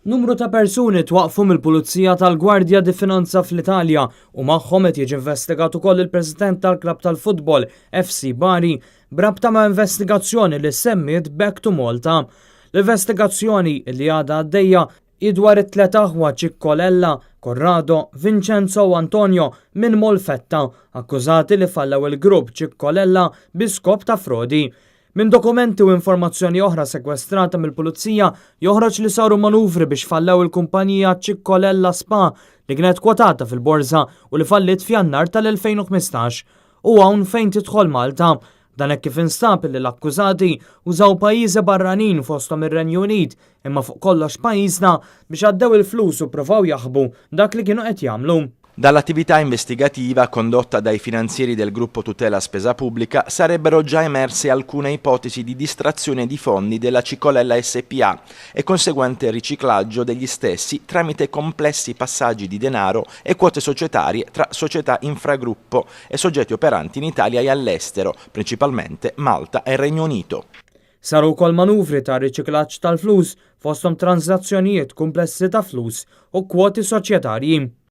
Numru ta' persuni twaqfu mill-Pulizija tal-Gwardja di Finanza fl-Italja u magħhom qed jiġi investigat ukoll il-President tal-Klabb tal-Futbol FC Bari brabta ma' investigazzjoni li semmiet Back to Malta. L-investigazzjoni li għadha għaddejja idwar it-tlet aħwa Cikkolella, Corrado, Vincenzo u Antonio minn Molfetta, akkużati li fallew il-grupp Cikkolella bi skop ta' frodi. Minn dokumenti u informazzjoni oħra sekwestrata mill-Pulizija joħroġ li saru manuvri biex fallew il-kumpanija Cikkolella Spa li kienet kwotata fil-borża u li fallit f'Jannar tal-2015 u hawn fejn tidħol Malta. Dan hekk kif instab li l-akkużati użaw pajjiżi barranin fosthom ir-Renju Unit imma fuq kollox Pajjizna biex għaddew il-flus u provaw jaħbu dak li kienu qed jagħmlu. Dall'attività investigativa condotta dai finanzieri del gruppo Tutela Spesa Pubblica sarebbero già emerse alcune ipotesi di distrazione di fondi della Cikkolella SPA e conseguente riciclaggio degli stessi tramite complessi passaggi di denaro e quote societarie tra società infragruppo e soggetti operanti in Italia e all'estero, principalmente Malta e Regno Unito. Saru wkoll manuvri ta' riċiklaġġ tal-flus fosthom transazzjonijiet komplessi ta' flus u kwoti soċjetarji.